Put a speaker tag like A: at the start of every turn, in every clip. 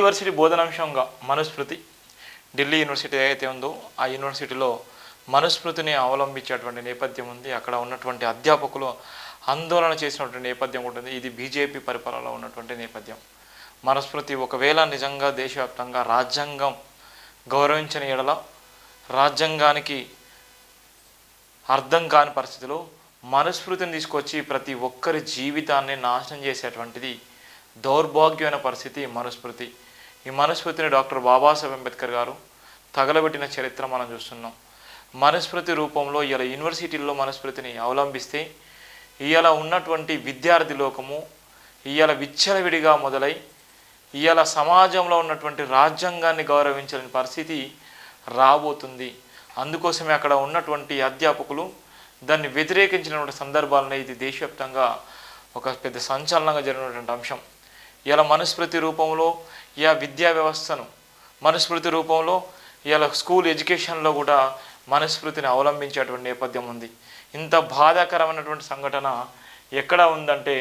A: University బోధనాంశంగా Manusmriti. Delhi university ఏదైతే ఉందో ఆ యూనివర్సిటీలో మనుస్మృతిని అవలంబించేటువంటి నేపథ్యం ఉంది. అక్కడ ఉన్నటువంటి అధ్యాపకులు ఆందోళన చేసినటువంటి నేపథ్యం ఉంటుంది. ఇది బీజేపీ పరిపాలనలో ఉన్నటువంటి నేపథ్యం. మనుస్మృతి ఒకవేళ నిజంగా దేశవ్యాప్తంగా రాజ్యాంగం గౌరవించని ఎడల, రాజ్యాంగానికి అర్థం కాని పరిస్థితిలో మనుస్మృతిని తీసుకొచ్చి ప్రతి ఒక్కరి జీవితాన్ని నాశనం చేసేటువంటిది దౌర్భాగ్యమైన పరిస్థితి మనుస్మృతి. ఈ మనుస్మృతిని డాక్టర్ బాబాసాహెబ్ అంబేద్కర్ గారు తగలబెట్టిన చరిత్ర మనం చూస్తున్నాం. మనుస్మృతి రూపంలో ఇలా యూనివర్సిటీల్లో మనుస్మృతిని అవలంబిస్తే ఇవాళ ఉన్నటువంటి విద్యార్థి లోకము ఇవాళ విచ్చలవిడిగా మొదలై ఇవాళ సమాజంలో ఉన్నటువంటి రాజ్యాంగాన్ని గౌరవించలేని పరిస్థితి రాబోతుంది. అందుకోసమే అక్కడ ఉన్నటువంటి అధ్యాపకులు దాన్ని వ్యతిరేకించినటువంటి సందర్భాలను ఇది దేశవ్యాప్తంగా ఒక పెద్ద సంచలనంగా జరిగినటువంటి అంశం. ఇలా మనుస్మృతి రూపంలో ఇలా విద్యా వ్యవస్థను, మనుస్మృతి రూపంలో ఇలా స్కూల్ ఎడ్యుకేషన్లో కూడా మనుస్మృతిని అవలంబించేటువంటి నేపథ్యం ఉంది. ఇంత బాధాకరమైనటువంటి సంఘటన ఎక్కడ ఉందంటే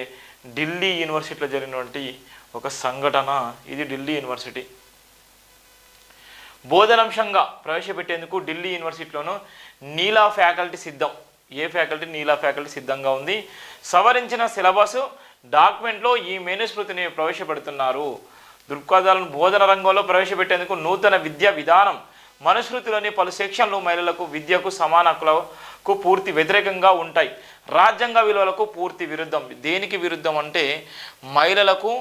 A: ఢిల్లీ యూనివర్సిటీలో జరిగినటువంటి ఒక సంఘటన. ఇది ఢిల్లీ యూనివర్సిటీ బోధనాంశంగా ప్రవేశపెట్టేందుకు ఢిల్లీ యూనివర్సిటీలోనూ నీలా ఫ్యాకల్టీ సిద్ధం. ఏ ఫ్యాకల్టీ? నీలా ఫ్యాకల్టీ సిద్ధంగా ఉంది. సవరించిన సిలబస్ డాక్యుమెంట్లో ఈ మనుస్మృతిని ప్రవేశపెడుతున్నారు. దృక్పథాలను బోధన రంగంలో ప్రవేశపెట్టేందుకు నూతన విద్యా విధానం. మనుస్మృతిలోని పలు సెక్షన్లు మహిళలకు విద్యకు సమాన హక్కులకు పూర్తి వ్యతిరేకంగా ఉంటాయి. రాజ్యాంగ విలువలకు పూర్తి విరుద్ధం. దేనికి విరుద్ధం అంటే మహిళలకు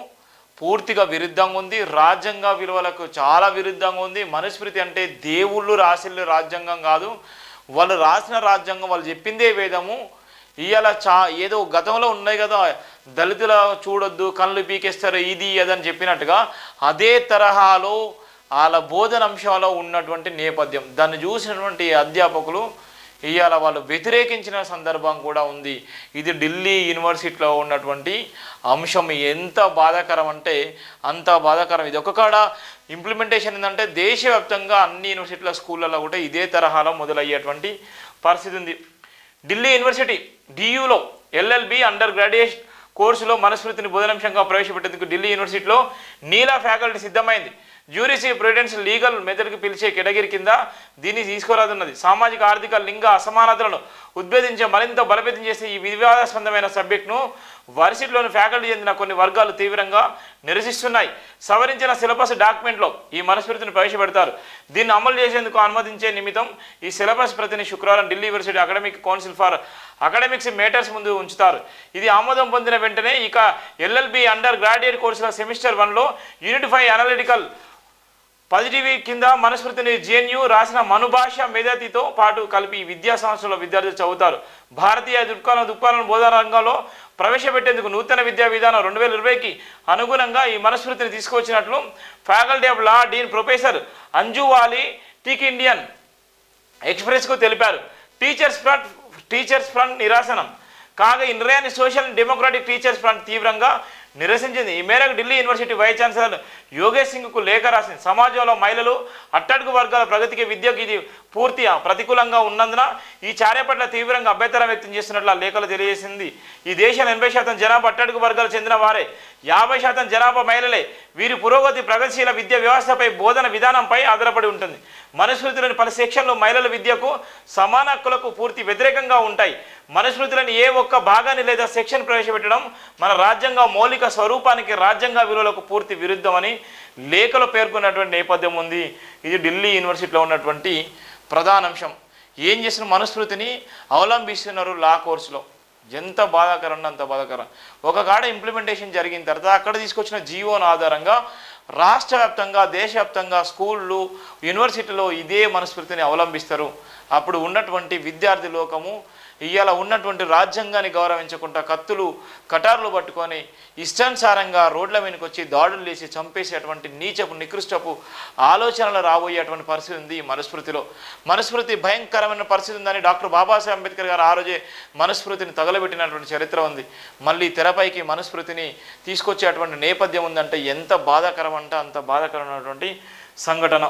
A: పూర్తిగా విరుద్ధంగా ఉంది, రాజ్యాంగ విలువలకు చాలా విరుద్ధంగా ఉంది. మనుస్మృతి అంటే దేవుళ్ళు రాసిన రాజ్యాంగం కాదు, వాళ్ళు రాసిన రాజ్యాంగం, వాళ్ళు చెప్పిందే వేదము. ఇవాళ ఏదో గతంలో ఉన్నాయి కదా, దళితుల చూడొద్దు, కళ్ళు పీకేస్తారు, ఇది అదని చెప్పినట్టుగా అదే తరహాలో వాళ్ళ బోధన అంశాల్లో ఉన్నటువంటి నేపథ్యం. దాన్ని చూసినటువంటి అధ్యాపకులు ఇవాళ వాళ్ళు వ్యతిరేకించిన సందర్భం కూడా ఉంది. ఇది ఢిల్లీ యూనివర్సిటీలో ఉన్నటువంటి అంశం. ఎంత బాధాకరం అంటే అంత బాధాకరం. ఇది ఒక కాడ ఇంప్లిమెంటేషన్ ఏంటంటే దేశవ్యాప్తంగా అన్ని యూనివర్సిటీల స్కూళ్ళలో కూడా ఇదే తరహాలో మొదలయ్యేటువంటి పరిస్థితి ఉంది. ఢిల్లీ యూనివర్సిటీ డియూలో ఎల్ఎల్బి అండర్ గ్రాడ్యుయేట్ కోర్సులో మనుస్మృతిని బోధనాంశంగా ప్రవేశపెట్టేందుకు ఢిల్లీ యూనివర్సిటీలో నీలా ఫ్యాకల్టీ సిద్ధమైంది. జ్యూరిసీ ప్రుడెన్స్ లీగల్ మెథడ్కి పిలిచే కేటగిరీ కింద దీన్ని తీసుకురానున్నది. సామాజిక ఆర్థిక లింగ అసమానతలను ఉద్భేదించే మరింత బలోపేతం చేసే ఈ వివాదాస్పదమైన సబ్జెక్టును వర్సిటీలోని ఫ్యాకల్టీ చెందిన కొన్ని వర్గాలు తీవ్రంగా నిరసిస్తున్నాయి. సవరించిన సిలబస్ డాక్యుమెంట్లో ఈ మనుస్మృతిని ప్రవేశపెడతారు. దీన్ని అమలు చేసేందుకు అనుమతించే నిమిత్తం ఈ సిలబస్ ప్రతిని శుక్రవారం Delhi university academic council for academics matters ముందు ఉంచుతారు. ఇది ఆమోదం పొందిన వెంటనే ఇక ఎల్ఎల్బి అండర్ గ్రాడ్యుయేట్ కోర్సుల సెమిస్టర్ 1లో యూనిట్ 5 అనలిటికల్ పాజిటివ్ కింద మనుస్మృతిని జేఎన్యూ రాసిన మనుభాష మేధాతితో పాటు కలిపి విద్యా సంస్థల్లో విద్యార్థులు చదువుతారు. భారతీయ దృక్పథాలను బోధన రంగంలో ప్రవేశపెట్టేందుకు నూతన విద్యా విధానం 2020కి అనుగుణంగా ఈ మనుస్మృతిని తీసుకొచ్చినట్లు faculty of law dean professor Anju Vali Tikku Indian ఎక్స్ప్రెస్కు తెలిపారు. టీచర్స్ ఫ్రంట్ నిరాసనం కాగా ఈ నిర్ణయాన్ని సోషల్ డెమోక్రాటిక్ టీచర్స్ ఫ్రంట్ తీవ్రంగా నిరసించింది. ఈ మేరకు Delhi university vice chancellor Yogesh సింగ్కు లేఖ రాసింది. సమాజంలో మహిళలు, అట్టడుగు వర్గాల ప్రగతికి విద్యకు ఇది పూర్తి ప్రతికూలంగా ఉన్నందున ఈ చర్య పట్ల తీవ్రంగా అభ్యంతరం వ్యక్తం చేస్తున్నట్లు ఆ లేఖలో తెలియజేసింది. ఈ దేశం 80% జనాభా అట్టడుగు వర్గాలు చెందిన వారే, 50% జనాభా మహిళలే. వీరి పురోగతి ప్రగతిశీల విద్యా వ్యవస్థపై, బోధన విధానంపై ఆధారపడి ఉంటుంది. మనుస్మృతిలోని పలు సెక్షన్లు మహిళల విద్యకు సమాన హక్కులకు పూర్తి వ్యతిరేకంగా ఉంటాయి. మనుస్మృతిలోని ఏ ఒక్క భాగాన్ని లేదా సెక్షన్ ప్రవేశపెట్టడం మన రాజ్యాంగ మౌలిక స్వరూపానికి, రాజ్యాంగ విలువలకు పూర్తి విరుద్ధమని లేఖలో పేర్కొన్నటువంటి నేపథ్యం ఉంది. ఇది ఢిల్లీ యూనివర్సిటీలో ఉన్నటువంటి ప్రధాన అంశం. ఏం చేసిన మనుస్మృతిని అవలంబిస్తున్నారు లా కోర్సులో. ఎంత బాధాకరం అంటే అంత బాధాకరం. ఒక కాడ ఇంప్లిమెంటేషన్ జరిగిన తర్వాత అక్కడ తీసుకొచ్చిన జీవోను ఆధారంగా రాష్ట్ర వ్యాప్తంగా, దేశవ్యాప్తంగా స్కూళ్ళు, యూనివర్సిటీలో ఇదే మనుస్మృతిని అవలంబిస్తారు. అప్పుడు ఉన్నటువంటి విద్యార్థి లోకము ఇవాళ ఉన్నటువంటి రాజ్యాంగాన్ని గౌరవించకుండా కత్తులు, కటార్లు పట్టుకొని ఇష్టానుసారంగా రోడ్ల మీదకి వచ్చి దాడులు చేసి చంపేసేటువంటి నీచపు, నికృష్టపు ఆలోచనలు రాబోయేటువంటి పరిస్థితి ఉంది ఈ మనుస్మృతిలో. మనుస్మృతి భయంకరమైన పరిస్థితి ఉందని డాక్టర్ బాబాసాహెబ్ అంబేద్కర్ గారు ఆ రోజే మనుస్మృతిని తగలబెట్టినటువంటి చరిత్ర ఉంది. మళ్ళీ తెరపైకి మనుస్మృతిని తీసుకొచ్చేటువంటి నేపథ్యం ఉందంటే ఎంత బాధాకరం అంటే అంత బాధాకరమైనటువంటి సంఘటన.